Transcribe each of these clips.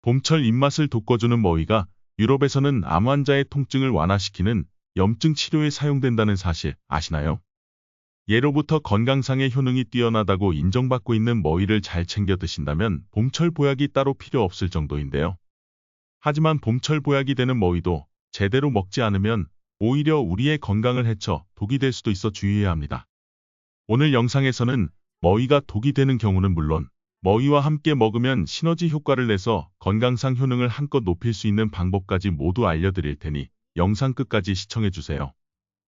봄철 입맛을 돋궈주는 머위가 유럽에서는 암 환자의 통증을 완화시키는 염증 치료에 사용된다는 사실 아시나요? 예로부터 건강상의 효능이 뛰어나다고 인정받고 있는 머위를 잘 챙겨 드신다면 봄철 보약이 따로 필요 없을 정도인데요. 하지만 봄철 보약이 되는 머위도 제대로 먹지 않으면 오히려 우리의 건강을 해쳐 독이 될 수도 있어 주의해야 합니다. 오늘 영상에서는 머위가 독이 되는 경우는 물론 머위와 함께 먹으면 시너지 효과를 내서 건강상 효능을 한껏 높일 수 있는 방법까지 모두 알려드릴 테니 영상 끝까지 시청해주세요.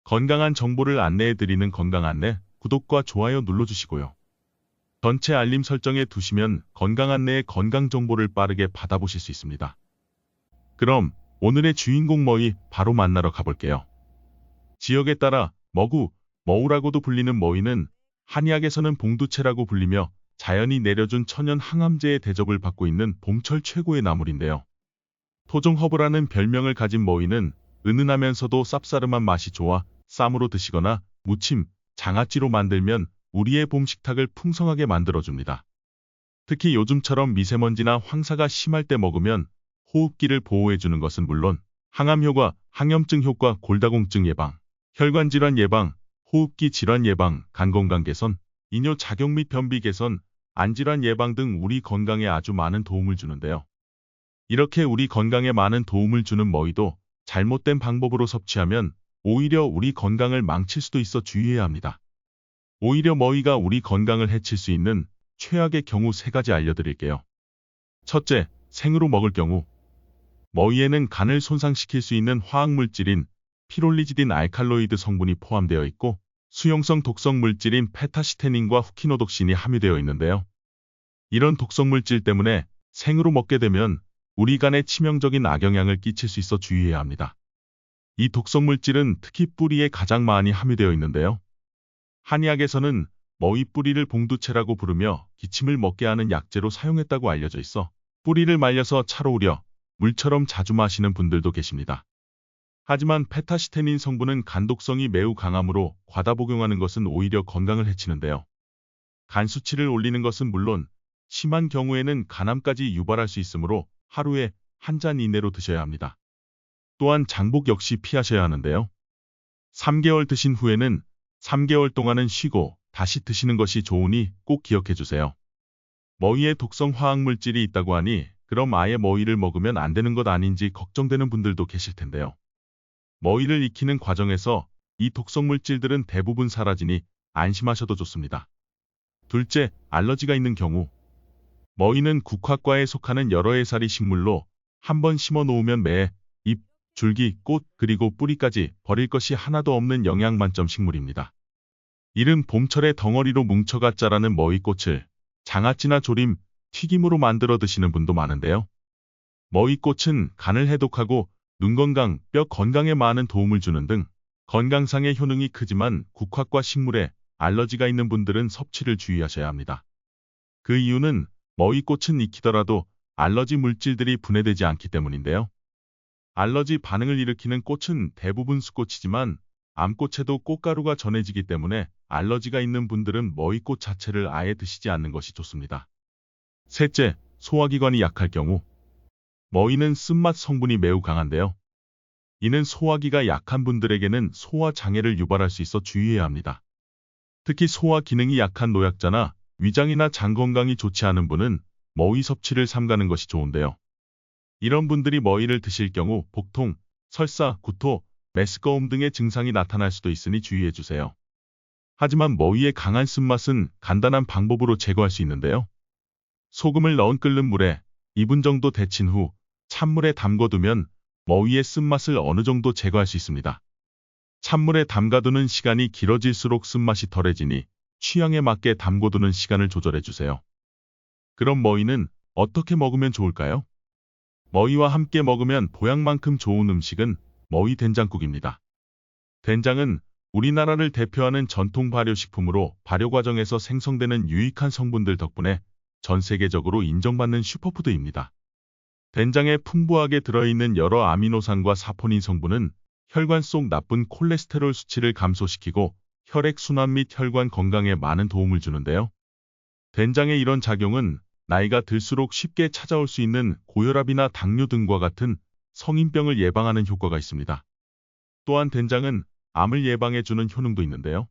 건강한 정보를 안내해드리는 건강안내, 구독과 좋아요 눌러주시고요. 전체 알림 설정해 두시면 건강안내의 건강정보를 빠르게 받아보실 수 있습니다. 그럼 오늘의 주인공 머위 바로 만나러 가볼게요. 지역에 따라 머구, 머우라고도 불리는 머위는 한의학에서는 봉두채라고 불리며 자연이 내려준 천연 항암제의 대접을 받고 있는 봄철 최고의 나물인데요. 토종허브라는 별명을 가진 머위는 은은하면서도 쌉싸름한 맛이 좋아 쌈으로 드시거나 무침, 장아찌로 만들면 우리의 봄 식탁을 풍성하게 만들어줍니다. 특히 요즘처럼 미세먼지나 황사가 심할 때 먹으면 호흡기를 보호해주는 것은 물론 항암 효과, 항염증 효과, 골다공증 예방, 혈관 질환 예방, 호흡기 질환 예방, 간 건강 개선, 이뇨 작용 및 변비 개선, 안질환 예방 등 우리 건강에 아주 많은 도움을 주는데요. 이렇게 우리 건강에 많은 도움을 주는 머위도 잘못된 방법으로 섭취하면 오히려 우리 건강을 망칠 수도 있어 주의해야 합니다. 오히려 머위가 우리 건강을 해칠 수 있는 최악의 경우 3가지 알려드릴게요. 첫째, 생으로 먹을 경우. 머위에는 간을 손상시킬 수 있는 화학물질인 피롤리지딘 알칼로이드 성분이 포함되어 있고 수용성 독성 물질인 페타시테닌과 후키노독신이 함유되어 있는데요. 이런 독성 물질 때문에 생으로 먹게 되면 우리 간에 치명적인 악영향을 끼칠 수 있어 주의해야 합니다. 이 독성 물질은 특히 뿌리에 가장 많이 함유되어 있는데요. 한의학에서는 머위 뿌리를 봉두채라고 부르며 기침을 먹게 하는 약재로 사용했다고 알려져 있어 뿌리를 말려서 차로 우려 물처럼 자주 마시는 분들도 계십니다. 하지만 페타시테닌 성분은 간독성이 매우 강하므로 과다 복용하는 것은 오히려 건강을 해치는데요. 간 수치를 올리는 것은 물론 심한 경우에는 간암까지 유발할 수 있으므로 하루에 1잔 이내로 드셔야 합니다. 또한 장복 역시 피하셔야 하는데요. 3개월 드신 후에는 3개월 동안은 쉬고 다시 드시는 것이 좋으니 꼭 기억해 주세요. 머위에 독성 화학물질이 있다고 하니 그럼 아예 머위를 먹으면 안 되는 것 아닌지 걱정되는 분들도 계실 텐데요. 머위를 익히는 과정에서 이 독성 물질들은 대부분 사라지니 안심하셔도 좋습니다. 둘째, 알러지가 있는 경우. 머위는 국화과에 속하는 여러 해살이 식물로 한번 심어 놓으면 매, 잎, 줄기, 꽃, 그리고 뿌리까지 버릴 것이 하나도 없는 영양 만점 식물입니다. 이른 봄철에 덩어리로 뭉쳐가 자라는 머위꽃을 장아찌나 조림, 튀김으로 만들어 드시는 분도 많은데요. 머위꽃은 간을 해독하고 눈 건강, 뼈 건강에 많은 도움을 주는 등 건강상의 효능이 크지만 국화과 식물에 알러지가 있는 분들은 섭취를 주의하셔야 합니다. 그 이유는 머위꽃은 익히더라도 알러지 물질들이 분해되지 않기 때문인데요. 알러지 반응을 일으키는 꽃은 대부분 수꽃이지만 암꽃에도 꽃가루가 전해지기 때문에 알러지가 있는 분들은 머위꽃 자체를 아예 드시지 않는 것이 좋습니다. 셋째, 소화기관이 약할 경우. 머위는 쓴맛 성분이 매우 강한데요. 이는 소화기가 약한 분들에게는 소화장애를 유발할 수 있어 주의해야 합니다. 특히 소화 기능이 약한 노약자나 위장이나 장 건강이 좋지 않은 분은 머위 섭취를 삼가는 것이 좋은데요. 이런 분들이 머위를 드실 경우 복통, 설사, 구토, 메스꺼움 등의 증상이 나타날 수도 있으니 주의해 주세요. 하지만 머위의 강한 쓴맛은 간단한 방법으로 제거할 수 있는데요. 소금을 넣은 끓는 물에 2분 정도 데친 후 찬물에 담궈두면 머위의 쓴맛을 어느 정도 제거할 수 있습니다. 찬물에 담가두는 시간이 길어질수록 쓴맛이 덜해지니 취향에 맞게 담궈두는 시간을 조절해 주세요. 그럼 머위는 어떻게 먹으면 좋을까요? 머위와 함께 먹으면 보약만큼 좋은 음식은 머위 된장국입니다. 된장은 우리나라를 대표하는 전통 발효식품으로 발효 과정에서 생성되는 유익한 성분들 덕분에 전 세계적으로 인정받는 슈퍼푸드입니다. 된장에 풍부하게 들어있는 여러 아미노산과 사포닌 성분은 혈관 속 나쁜 콜레스테롤 수치를 감소시키고 혈액순환 및 혈관 건강에 많은 도움을 주는데요. 된장의 이런 작용은 나이가 들수록 쉽게 찾아올 수 있는 고혈압이나 당뇨 등과 같은 성인병을 예방하는 효과가 있습니다. 또한 된장은 암을 예방해주는 효능도 있는데요.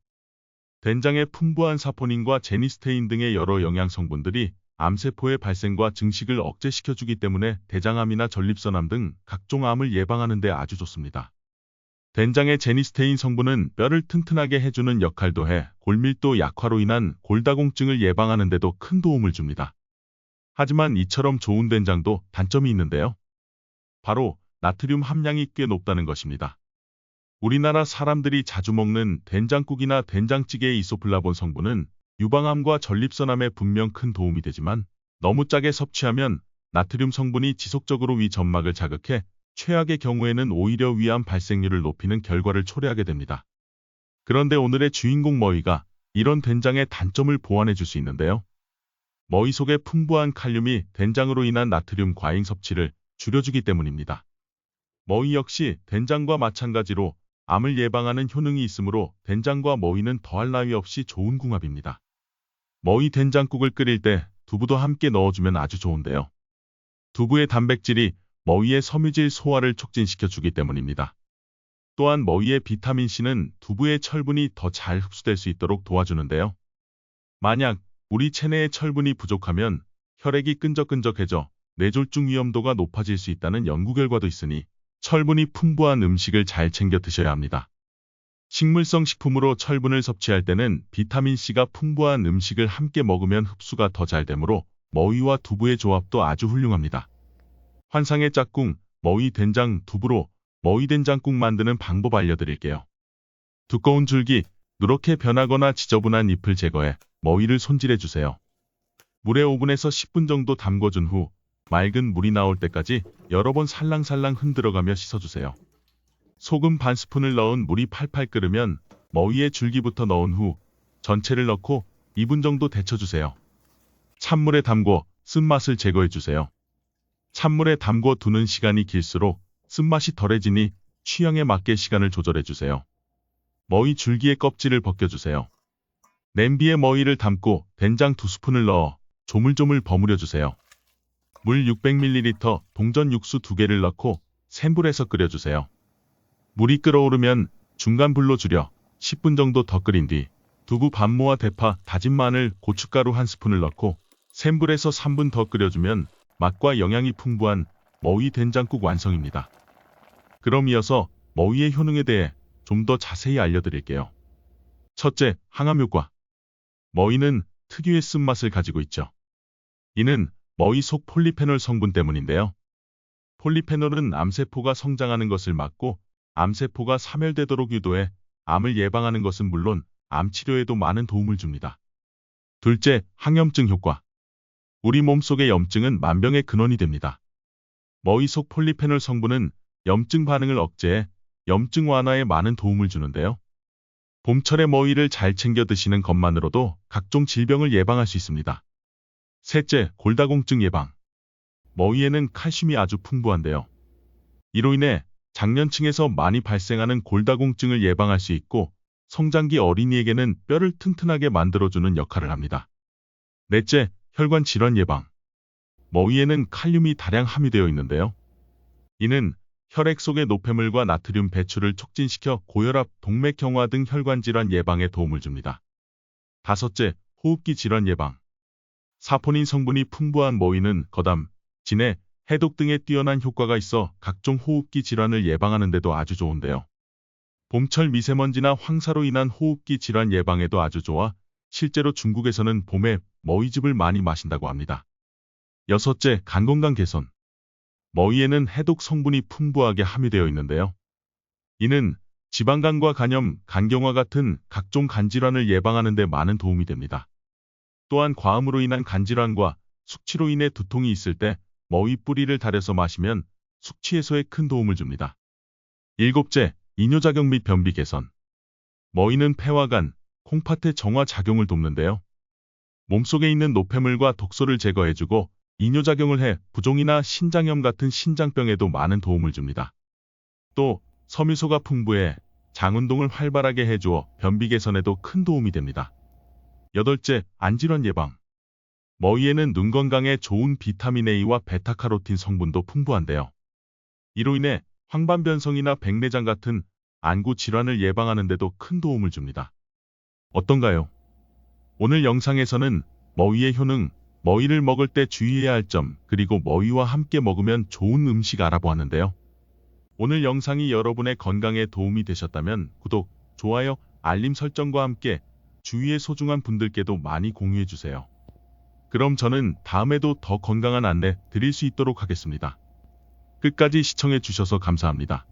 된장의 풍부한 사포닌과 제니스테인 등의 여러 영양 성분들이 암세포의 발생과 증식을 억제시켜주기 때문에 대장암이나 전립선암 등 각종 암을 예방하는 데 아주 좋습니다. 된장의 제니스테인 성분은 뼈를 튼튼하게 해주는 역할도 해 골밀도 약화로 인한 골다공증을 예방하는 데도 큰 도움을 줍니다. 하지만 이처럼 좋은 된장도 단점이 있는데요. 바로 나트륨 함량이 꽤 높다는 것입니다. 우리나라 사람들이 자주 먹는 된장국이나 된장찌개의 이소플라본 성분은 유방암과 전립선암에 분명 큰 도움이 되지만 너무 짜게 섭취하면 나트륨 성분이 지속적으로 위 점막을 자극해 최악의 경우에는 오히려 위암 발생률을 높이는 결과를 초래하게 됩니다. 그런데 오늘의 주인공 머위가 이런 된장의 단점을 보완해 줄 수 있는데요. 머위 속의 풍부한 칼륨이 된장으로 인한 나트륨 과잉 섭취를 줄여주기 때문입니다. 머위 역시 된장과 마찬가지로 암을 예방하는 효능이 있으므로 된장과 머위는 더할 나위 없이 좋은 궁합입니다. 머위 된장국을 끓일 때 두부도 함께 넣어주면 아주 좋은데요. 두부의 단백질이 머위의 섬유질 소화를 촉진시켜 주기 때문입니다. 또한 머위의 비타민C는 두부의 철분이 더 잘 흡수될 수 있도록 도와주는데요. 만약 우리 체내에 철분이 부족하면 혈액이 끈적끈적해져 뇌졸중 위험도가 높아질 수 있다는 연구 결과도 있으니 철분이 풍부한 음식을 잘 챙겨 드셔야 합니다. 식물성 식품으로 철분을 섭취할 때는 비타민C가 풍부한 음식을 함께 먹으면 흡수가 더 잘 되므로 머위와 두부의 조합도 아주 훌륭합니다. 환상의 짝꿍, 머위 된장 두부로 머위 된장국 만드는 방법 알려드릴게요. 두꺼운 줄기, 누렇게 변하거나 지저분한 잎을 제거해 머위를 손질해주세요. 물에 5분에서 10분 정도 담궈준 후 맑은 물이 나올 때까지 여러 번 살랑살랑 흔들어가며 씻어주세요. 소금 반 스푼을 넣은 물이 팔팔 끓으면 머위에 줄기부터 넣은 후 전체를 넣고 2분 정도 데쳐주세요. 찬물에 담궈 쓴맛을 제거해주세요. 찬물에 담궈 두는 시간이 길수록 쓴맛이 덜해지니 취향에 맞게 시간을 조절해주세요. 머위 줄기의 껍질을 벗겨주세요. 냄비에 머위를 담고 된장 2스푼을 넣어 조물조물 버무려주세요. 물 600ml, 동전 육수 2개를 넣고 센 불에서 끓여주세요. 물이 끓어오르면 중간 불로 줄여 10분 정도 더 끓인 뒤 두부 반 모와 대파, 다진 마늘, 고춧가루 1스푼을 넣고 센 불에서 3분 더 끓여주면 맛과 영양이 풍부한 머위 된장국 완성입니다. 그럼 이어서 머위의 효능에 대해 좀 더 자세히 알려드릴게요. 첫째, 항암 효과. 머위는 특유의 쓴맛을 가지고 있죠. 이는 머위 속 폴리페놀 성분 때문인데요. 폴리페놀은 암세포가 성장하는 것을 막고 암세포가 사멸되도록 유도해 암을 예방하는 것은 물론 암 치료에도 많은 도움을 줍니다. 둘째, 항염증 효과. 우리 몸속의 염증은 만병의 근원이 됩니다. 머위 속 폴리페놀 성분은 염증 반응을 억제해 염증 완화에 많은 도움을 주는데요. 봄철에 머위를 잘 챙겨 드시는 것만으로도 각종 질병을 예방할 수 있습니다. 셋째, 골다공증 예방. 머위에는 칼슘이 아주 풍부한데요. 이로 인해 장년층에서 많이 발생하는 골다공증을 예방할 수 있고 성장기 어린이에게는 뼈를 튼튼하게 만들어주는 역할을 합니다. 넷째, 혈관 질환 예방. 머위에는 칼륨이 다량 함유되어 있는데요. 이는 혈액 속의 노폐물과 나트륨 배출을 촉진시켜 고혈압, 동맥경화 등 혈관 질환 예방에 도움을 줍니다. 다섯째, 호흡기 질환 예방. 사포닌 성분이 풍부한 머위는 거담, 진해, 해독 등에 뛰어난 효과가 있어 각종 호흡기 질환을 예방하는 데도 아주 좋은데요. 봄철 미세먼지나 황사로 인한 호흡기 질환 예방에도 아주 좋아 실제로 중국에서는 봄에 머위즙을 많이 마신다고 합니다. 여섯째, 간 건강 개선. 머위에는 해독 성분이 풍부하게 함유되어 있는데요. 이는 지방간과 간염, 간경화 같은 각종 간질환을 예방하는 데 많은 도움이 됩니다. 또한 과음으로 인한 간질환과 숙취로 인해 두통이 있을 때 머위 뿌리를 달여서 마시면 숙취 해소에 큰 도움을 줍니다. 일곱째, 이뇨작용 및 변비 개선. 머위는 폐와 간, 콩팥의 정화 작용을 돕는데요. 몸속에 있는 노폐물과 독소를 제거해주고 이뇨작용을 해 부종이나 신장염 같은 신장병에도 많은 도움을 줍니다. 또 섬유소가 풍부해 장운동을 활발하게 해주어 변비 개선에도 큰 도움이 됩니다. 여덟째, 안질환 예방. 머위에는 눈 건강에 좋은 비타민 A와 베타카로틴 성분도 풍부한데요. 이로 인해 황반변성이나 백내장 같은 안구 질환을 예방하는 데도 큰 도움을 줍니다. 어떤가요? 오늘 영상에서는 머위의 효능, 머위를 먹을 때 주의해야 할 점, 그리고 머위와 함께 먹으면 좋은 음식 알아보았는데요. 오늘 영상이 여러분의 건강에 도움이 되셨다면 구독, 좋아요, 알림 설정과 함께 주위의 소중한 분들께도 많이 공유해주세요. 그럼 저는 다음에도 더 건강한 안내 드릴 수 있도록 하겠습니다. 끝까지 시청해 주셔서 감사합니다.